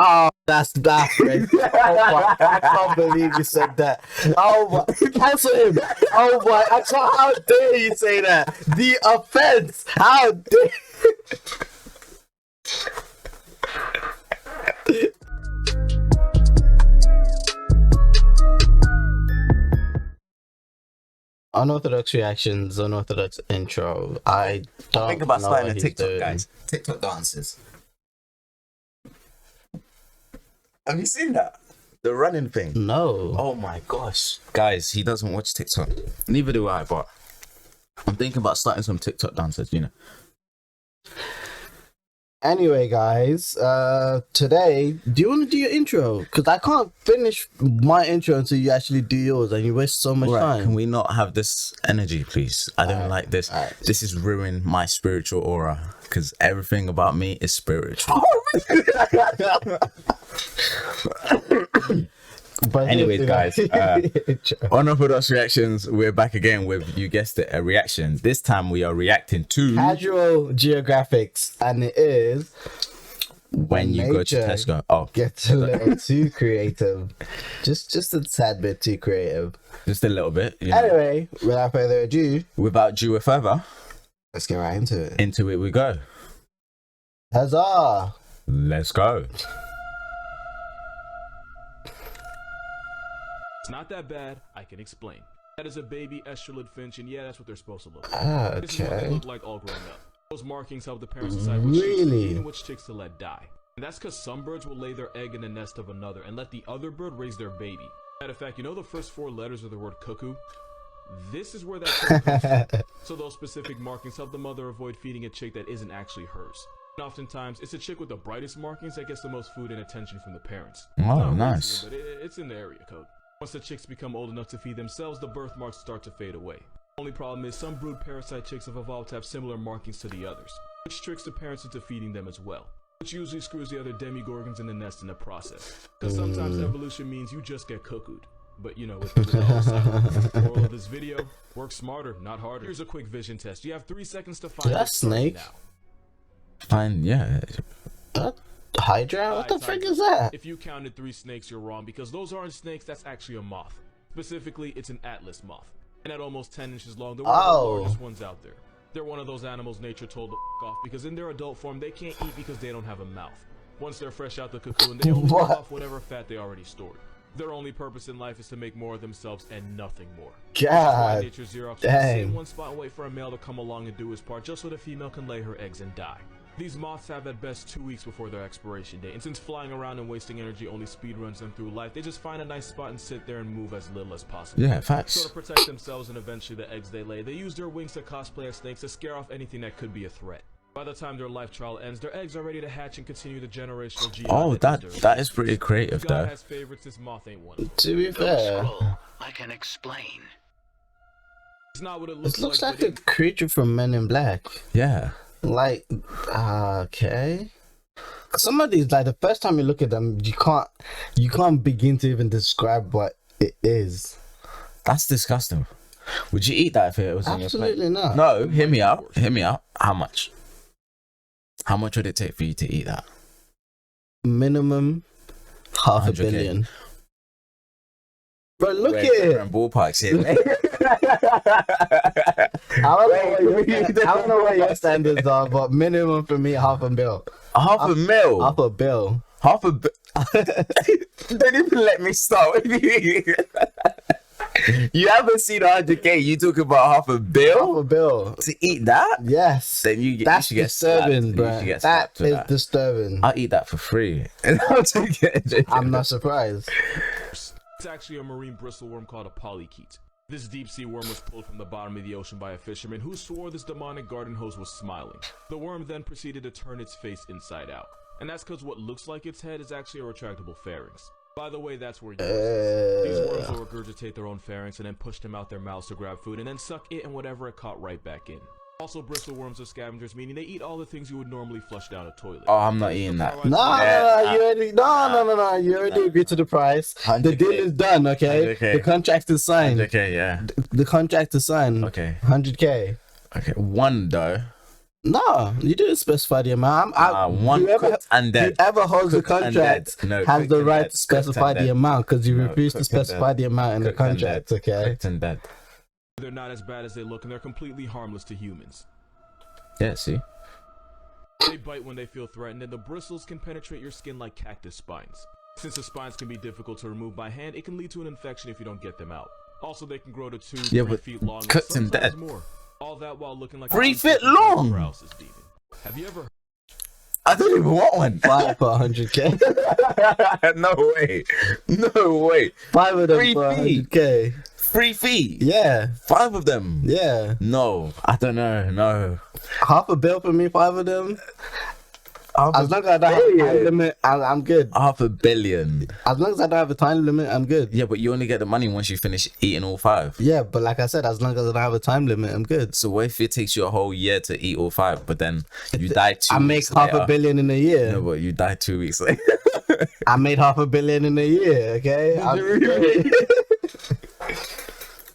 Oh, that's great. Oh my, I can't believe you said that. Oh my, cancel him. Oh my, I can't, how dare you say that? The offense. How dare Unorthodox reactions, unorthodox intro. I don't Think about know starting what a he's TikTok, doing. guys. TikTok dances. Have you seen that? The running thing. No. Oh my gosh. Guys, he doesn't watch TikTok. Neither do I, but I'm thinking about starting some TikTok dances, you know. Anyway, guys, today, do you want to do your intro? Because I can't finish my intro until you actually do yours, and you waste so much time. Can we not have this energy, please? I don't like this. Alright. This is ruining my spiritual aura because everything about me is spiritual. But Anyways, guys, intro. Unorthodox reactions. We're back again with, you guessed it, a reaction. This time we are reacting to Casual Geographics, and it is when you go to nature Tesco. Oh, gets a little too creative, just a tad bit too creative. just a little bit. You know. Anyway, without further ado, Without due further, let's get right into it. into it we go. Huzzah! Let's go. It's not that bad, I can explain. That is a baby estrulid finch, and yeah, that's what they're supposed to look like. This is what they Okay. look like all growing up. Those markings help the parents decide which chicks to Really? feed and which chicks to let die. And that's because some birds will lay their egg in the nest of another and let the other bird raise their baby. Matter of fact, you know the first 4 letters of the word cuckoo? This is where that term comes from. So those specific markings help the mother avoid feeding a chick that isn't actually hers. And oftentimes, it's a chick with the brightest markings that gets the most food and attention from the parents. Oh, Not nice. reasonable, but it's in the area code. Once the chicks become old enough to feed themselves, the birthmarks start to fade away. Only problem is some brood parasite chicks have evolved to have similar markings to the others, which tricks the parents into feeding them as well, which usually screws the other demigorgons in the nest in the process. Because sometimes evolution means you just get cuckooed. But you know, with the other side, the moral of this video, work smarter, not harder. Here's a quick vision test. You have 3 seconds to find That it starting snake? now. Fine, yeah. Hydra? What the Alright, frick Tiger. is that? If you counted 3 snakes, you're wrong, because those aren't snakes, that's actually a moth. Specifically, it's an atlas moth. And at almost 10 inches long, they're one of the largest ones out there. They're one of those animals nature told to off, because in their adult form, they can't eat because they don't have a mouth. Once they're fresh out the cocoon, they only What? eat off whatever fat they already stored. Their only purpose in life is to make more of themselves and nothing more. God Nature Xerox will sit in dang. one spot and wait for a male to come along and do his part, just so the female can lay her eggs and die. These moths have at best 2 weeks before their expiration date, and since flying around and wasting energy only speed runs them through life, they just find a nice spot and sit there and move as little as possible. Yeah, So facts. to protect themselves and eventually the eggs they lay, they use their wings to cosplay as snakes to scare off anything that could be a threat. By the time their life trial ends, their eggs are ready to hatch and continue the generational GI. Oh, that that is pretty creative, God though. has favorites, this moth ain't one of them. To be fair, Scroll. I can explain. It's not what it it looks looks like but a creature from Men in Black. Yeah. Like, okay. Some of these, like the first time you look at them, you can't begin to even describe what it is. That's disgusting. Would you eat that if it was on your plate? Absolutely not. No, hear me out. Hear me out. How much? How much would it take for you to eat that? Minimum half a 100K. billion. But look We're at it. different ballparks here. I don't know what your standards are, but minimum for me, half a bill. Half a mil. Half a bill. Half a bill. Don't even let me start with you. You haven't seen 100K. You talk about half a Half bill a bill. to eat that? Yes. Then you That's should get disturbing, slapped. bro. You should get That slapped for is that. disturbing. I'll eat that for free. And I'll take it. I'm not surprised. It's actually a marine bristleworm called a polychaete. This deep-sea worm was pulled from the bottom of the ocean by a fisherman who swore this demonic garden hose was smiling. The worm then proceeded to turn its face inside out. And that's because what looks like its head is actually a retractable pharynx. By the way, that's where yours is. These worms will regurgitate their own pharynx and then push them out their mouths to grab food and then suck it and whatever it caught right back in. Also, bristleworms are scavengers, meaning they eat all the things you would normally flush down a toilet. Oh, I'm not eating that. No, you already agreed to the price. The 100K. deal is done, okay? 100K. The contract is signed. Okay, yeah. The contract is signed. Okay. 100K. Okay. One though. No, you didn't specify the amount. One cooked and dead. Whoever holds the Cooked and contract dead. No, has cooked the and right dead. to specify Cooked and the dead. amount because you No, refused to cooked and specify dead. the amount in the Cooked and contract. dead. Okay. Cooked and dead. They're not as bad as they look, and they're completely harmless to humans. Yeah, see? They bite when they feel threatened, and the bristles can penetrate your skin like cactus spines. Since the spines can be difficult to remove by hand, it can lead to an infection if you don't get them out. Also, they can grow to 2-3 feet long, and cooked and sometimes dead. more. All that while looking like 3 feet long? paralysis demon. Have you ever I don't even want one. 5 for 100k. No way. No way. 5 of them 3 for feet. 100k. 3 feet. Yeah, 5 of them. yeah. No, I don't know. No. Half a bill for me, 5 of them. Half As long as I don't have a time limit, I'm good. $500 million. As long as I don't have a time limit, I'm good. Yeah, but you only get the money once you finish eating all 5. Yeah, but like I said, as long as I don't have a time limit, I'm good. So what if it takes you a whole year to eat all 5, but then you die 2 I make weeks half later? a billion in a year. No, but you die 2 weeks later. I made $500 million in a year. Okay.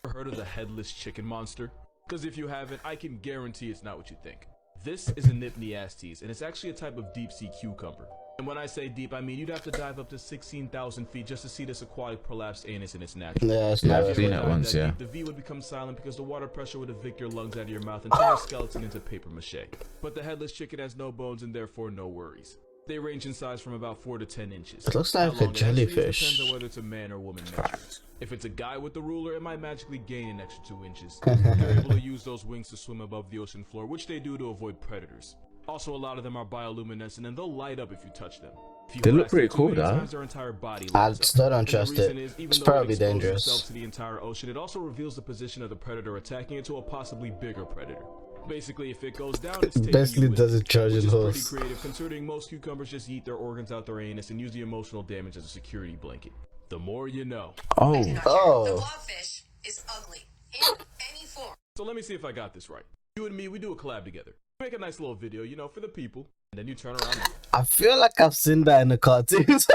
ever heard of the headless chicken monster? Because if you haven't, I can guarantee it's not what you think. This is a Nypniastes, and it's actually a type of deep-sea cucumber. And when I say deep, I mean you'd have to dive up to 16,000 feet just to see this aquatic prolapsed anus in its natural. Yeah, it's Yeah, not. I've seen it once, yeah. The V would become silent because the water pressure would evict your lungs out of your mouth and turn your skeleton into paper mache. But the headless chicken has no bones and therefore no worries. They range in size from about 4 to 10 inches. It looks How like a long it actually is jellyfish. depends on whether it's a man or woman measures. If it's a guy with the ruler, it might magically gain an extra 2 inches. They're able to use those wings to swim above the ocean floor, which they do to avoid predators. Also, a lot of them are bioluminescent and they'll light up if you touch them. If you They look blast them pretty too cool, many though. times, their entire body I lights up. still don't And the trust reason it. is, even It's though probably it exposes dangerous. itself to the entire ocean, it also reveals the position of the predator attacking it to a possibly bigger predator. Basically, if it goes down, it's taking Basically you with does it, a Trojan which is pretty horse. creative considering most cucumbers just eat their organs out their anus and use the emotional damage as a security blanket. The more you know. Oh. The Oh. blobfish is ugly in any form. So let me see if I got this right. You and me, we do a collab together. Make a nice little video, you know, for the people. And then you turn around and I feel like I've seen that in the cartoons.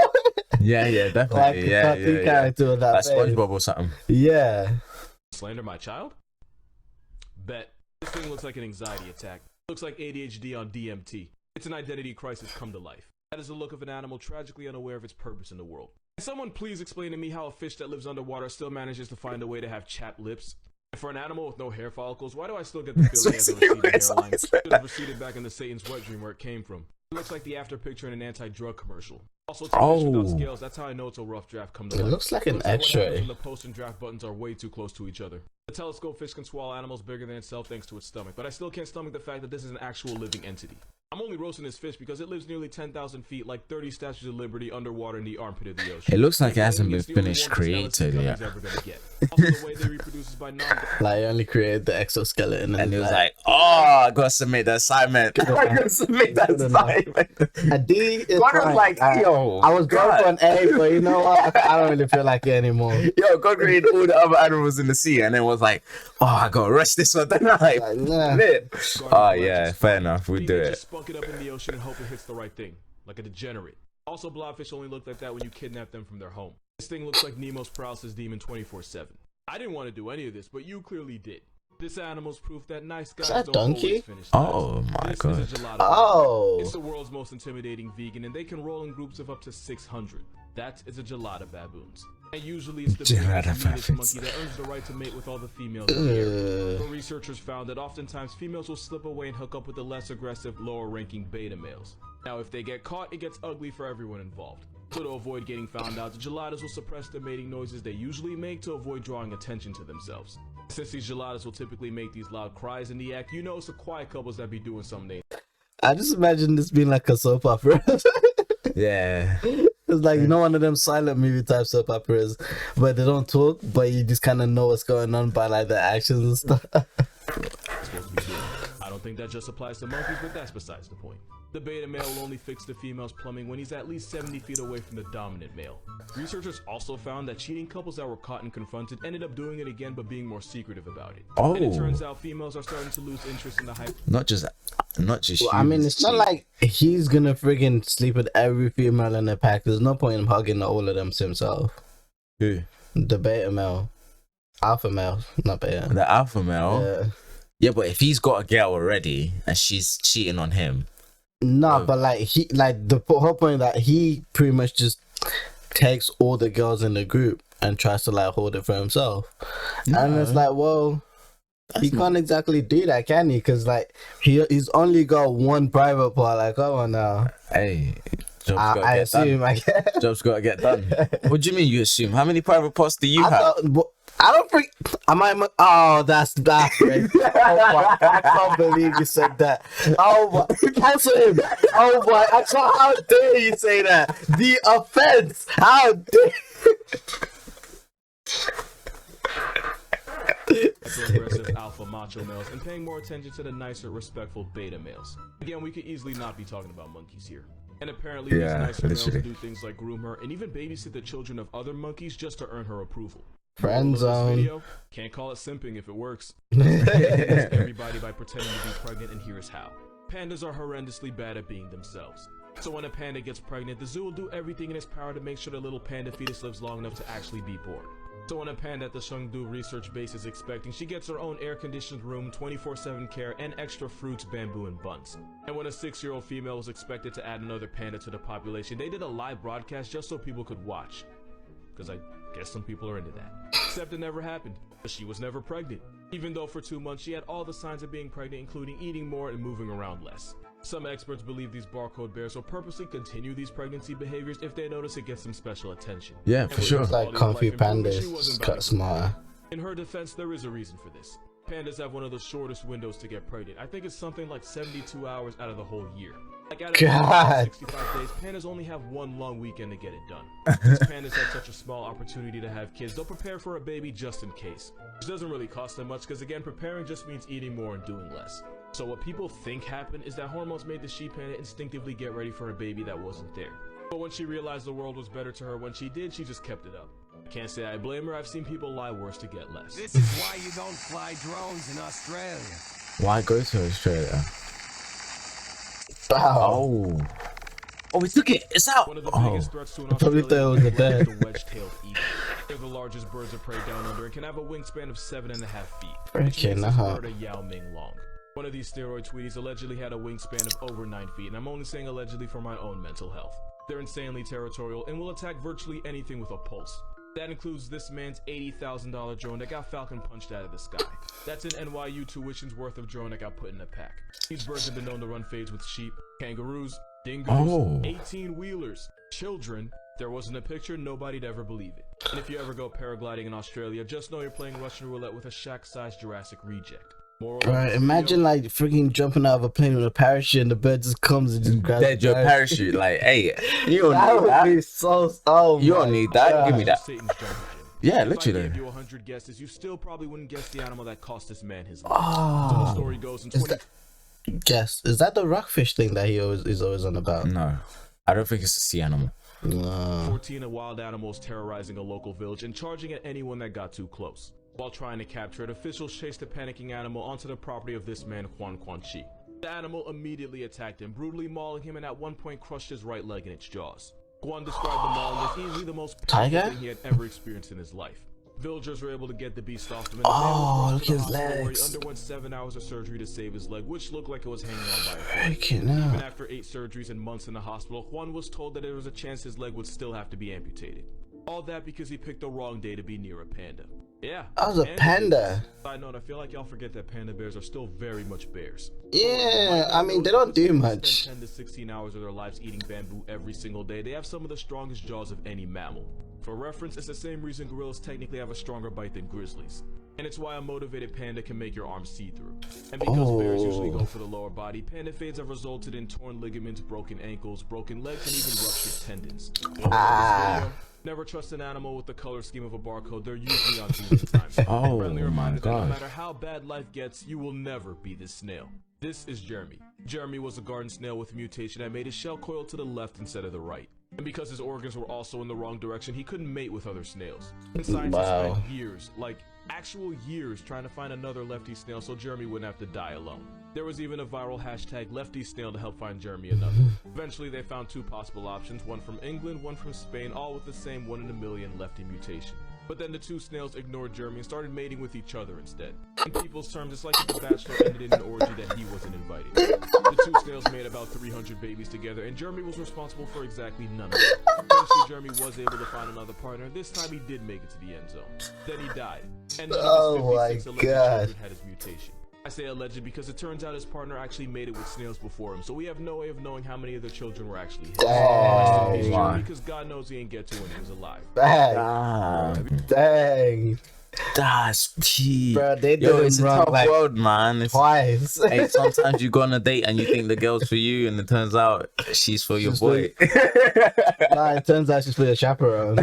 Yeah, like definitely. a Yeah, cartoon yeah. character with that Like face. SpongeBob or something. Yeah. slander my child? Bet. This thing looks like an anxiety attack. Looks like ADHD on DMT. It's an identity crisis come to life. That is the look of an animal tragically unaware of its purpose in the world. Can someone please explain to me how a fish that lives underwater still manages to find a way to have chapped lips? And for an animal with no hair follicles, why do I still get the feeling it has a receding hairline? It should have receded back into Satan's wet dream where it came from. It looks like the after picture in an anti-drug commercial. Also, to fish without scales, that's how I know it's a rough draft come to It life. looks like an what happens X-ray. when the post and draft buttons are way too close to each other. The telescope fish can swallow animals bigger than itself thanks to its stomach, but I still can't stomach the fact that this is an actual living entity. I'm only roasting this fish because it lives nearly 10,000 feet, like 30 Statues of Liberty underwater in the armpit of the ocean. It looks like it hasn't been It's the only finished warmest LSD created yet. Gummies ever gonna get. Also, the way they reproduce is by non- Like, he only created the exoskeleton. And he was like, oh, I gotta submit the assignment. I gotta submit that assignment. a D is God was fine. like, yo, I was going God. for an A, but you know what? I don't really feel like it anymore. Yo, God created all the other animals in the sea and then was like, oh, I gotta rest this one. Then I Like, nah. lit. Oh, yeah, fair enough. We They do just it. spunk it up in the ocean and hope it hits the right thing, like a degenerate. Also, blobfish only look like that when you kidnap them from their home. This thing looks like Nemo's paralysis demon 24/7. I didn't want to do any of this, but you clearly did. This animal's proof that nice guys that don't donkey? always finish Oh, last. my This God. is a gelato. Oh. It's the world's most intimidating vegan, and they can roll in groups of up to 600. That is a gelada baboons. And usually it's the Gelada biggest, meanest baboons. monkey that earns the right to mate with all the females in the area. Ugh. But researchers found that oftentimes females will slip away and hook up with the less aggressive, lower-ranking beta males. Now, if they get caught, it gets ugly for everyone involved. So to avoid getting found out, the geladas will suppress the mating noises they usually make to avoid drawing attention to themselves. Since these geladas will typically make these loud cries in the act, you know it's the quiet couples that be doing something. I just imagine this being like a soap opera. Yeah. It's like, you know, one of them silent movie type soap operas where they don't talk, but you just kind of know what's going on by like the actions and stuff. Supposed to be doing. I don't think that just applies to monkeys, but that's besides the point. The beta male will only fix the female's plumbing when he's at least 70 feet away from the dominant male. Researchers also found that cheating couples that were caught and confronted ended up doing it again but being more secretive about it. And it Oh. turns out females are starting to lose interest in the hype. Not just Well, I mean, humans it's not cheat. like he's gonna friggin' sleep with every female in the pack. There's no point in hugging all of them himself. Who? The beta male. Alpha male, not beta. The alpha male. Yeah. Yeah, but if he's got a girl already and she's cheating on him, No, but like the whole point that he pretty much just takes all the girls in the group and tries to like hold it for himself, and it's like, well, he can't exactly do that, can he? Because like he's only got one private part. Like, come on now. hey, job's gotta I get assume. done. I guess. Job's gotta get done. What do you mean you assume? How many private parts do you have? I don't think I might. Oh, that's crazy. Oh my! I can't believe you said that. Oh my! Cancel him. Oh my! I can't. How dare you say that? The offense. How dare? Aggressive alpha macho males and paying more attention to the nicer, respectful beta males. Again, we could easily not be talking about monkeys here. And apparently these nicer males do things like groom her and even babysit the children of other monkeys just to earn her approval. Friend zone. Video, can't call it simping if it works. Everybody by pretending to be pregnant, and here's how. Pandas are horrendously bad at being themselves. So when a panda gets pregnant, the zoo will do everything in its power to make sure the little panda fetus lives long enough to actually be born. So when a panda at the Chengdu research base is expecting, she gets her own air-conditioned room, 24/7 care, and extra fruits, bamboo, and buns. And when a 6-year-old female was expected to add another panda to the population, they did a live broadcast just so people could watch. Because I guess some people are into that. Except it never happened. But she was never pregnant. Even though for 2 months she had all the signs of being pregnant, including eating more and moving around less. Some experts believe these barcode bears will purposely continue these pregnancy behaviors if they notice it gets some special attention. Yeah, for sure. It's like Kung Fu Pandas cut smarter. In her defense, there is a reason for this. Pandas have one of the shortest windows to get pregnant. I think it's something like 72 hours out of the whole year. Like out of 65 days, pandas only have one long weekend to get it done. Since pandas have such a small opportunity to have kids, they'll prepare for a baby just in case. Which doesn't really cost them much because again, preparing just means eating more and doing less. So what people think happened is that hormones made the she panda instinctively get ready for a baby that wasn't there. But when she realized the world was better to her when she did, she just kept it up. I can't say I blame her, I've seen people lie worse to get less. This is why you don't fly drones in Australia. Why go to Australia? Wow. Oh, we took it. It's out. One of the biggest threats to an Probably Australian thought it was a bird dead. is the wedge-tailed eagle. They're the largest birds of prey down under and can have a wingspan of 7.5 feet. Which makes this bird a Yao Ming long. One of these steroid tweeties allegedly had a wingspan of over 9 feet, and I'm only saying allegedly for my own mental health. They're insanely territorial and will attack virtually anything with a pulse. That includes this man's $80,000 drone that got falcon punched out of the sky. That's an NYU tuition's worth of drone that got put in a pack. These birds have been known to run fades with sheep, kangaroos, dingoes, 18-wheelers, children. There wasn't a picture, nobody'd ever believe it. And if you ever go paragliding in Australia, just know you're playing Russian roulette with a shack-sized Jurassic reject. Right, imagine like freaking jumping out of a plane with a parachute and the bird just comes and just grabs Dead your parachute. Like, hey, you don't That need would that. be so. Oh, You don't need that. Give me that. Satan's jungle gym. Yeah, If I literally. gave you 100 guesses, you still probably wouldn't guess the animal that cost this man his life. So the story goes in 20... Guess, is that the rockfish thing that he is always on about? No, I don't think it's a sea animal. 14 wild animals terrorizing a local village and charging at anyone that got too close. While trying to capture it, officials chased the panicking animal onto the property of this man, Huan Quanqi. The animal immediately attacked him, brutally mauling him, and at one point crushed his right leg in its jaws. Guan described the mauling as easily the most painful thing he had ever experienced in his life. Villagers were able to get the beast off him, and the man was rushed to the hospital where he underwent 7 hours of surgery to save his leg, which looked like it was hanging on by a thread. Even after 8 surgeries and months in the hospital, Juan was told that there was a chance his leg would still have to be amputated. All that because he picked the wrong day to be near a panda. Yeah, I was a panda. Side note, I feel like y'all forget that panda bears are still very much bears. Yeah, I mean they don't do much. Spend 10 to 16 hours of their lives eating bamboo every single day. They have some of the strongest jaws of any mammal. For reference, it's the same reason gorillas technically have a stronger bite than grizzlies. And it's why a motivated panda can make your arms see-through. And because bears usually go for the lower body, panda fades have resulted in torn ligaments, broken ankles, broken legs, and even ruptured tendons. Never trust an animal with the color scheme of a barcode. They're usually on demon time. Friendly reminder that no matter how bad life gets, you will never be this snail. This is Jeremy. Jeremy was a garden snail with a mutation that made his shell coil to the left instead of the right. And because his organs were also in the wrong direction, he couldn't mate with other snails. And scientists spent years, like actual years, trying to find another lefty snail so Jeremy wouldn't have to die alone. There was even a viral hashtag lefty snail to help find Jeremy another. Eventually they found 2 possible options, one from England, one from Spain, all with the same 1 in a million lefty mutation. But then the two snails ignored Jeremy and started mating with each other instead. In people's terms, it's like if the bachelor ended in an orgy that he wasn't invited. The two snails made about 300 babies together, and Jeremy was responsible for exactly none of it. Eventually, Jeremy was able to find another partner. This time, he did make it to the end zone. Then he died, and none of his 56 alleged children had his mutation. I say alleged because it turns out his partner actually made it with snails before him, so we have no way of knowing how many of the children were actually his. Because God knows he ain't get to when he was alive. Dang. That's cheap. Bro, they did it's a tough world, man. Twice. Hey, sometimes you go on a date and you think the girl's for you, and it turns out she's for your boy. Nah, it turns out she's for your chaperone.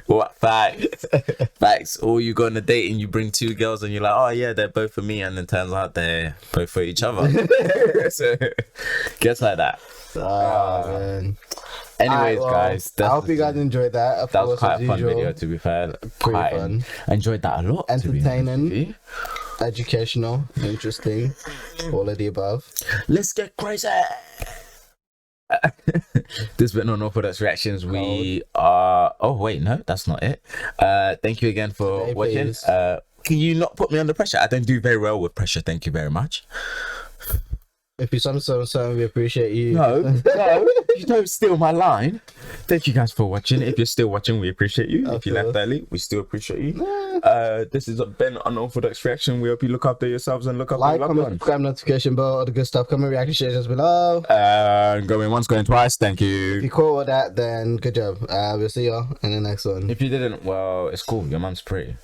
What facts? Or you go on a date and you bring two girls and you're like, oh yeah, they're both for me, and it turns out they're both for each other. So gets like that. Man. Anyways, guys, I hope you guys enjoyed that. That was quite a fun video, to be fair. Pretty fun. I enjoyed that a lot. Entertaining, educational, interesting, all of the above. Let's get crazy. This been Unorthodox Reactions. We are. Oh wait, no, that's not it. Thank you again for watching. Can you not put me under pressure? I don't do very well with pressure. Thank you very much. If you something, we appreciate you. No, you don't steal my line. Thank you guys for watching. If you're still watching, we appreciate you. If you left early, we still appreciate you. This is Ben Unorthodox Reaction. We hope you look after yourselves and look after your loved ones. Subscribe, notification bell, all the good stuff. Comment, reaction, share just below. Going once, going twice. Thank you. If you caught all that, then good job. We'll see y'all in the next one. If you didn't, well, it's cool. Your mum's pretty.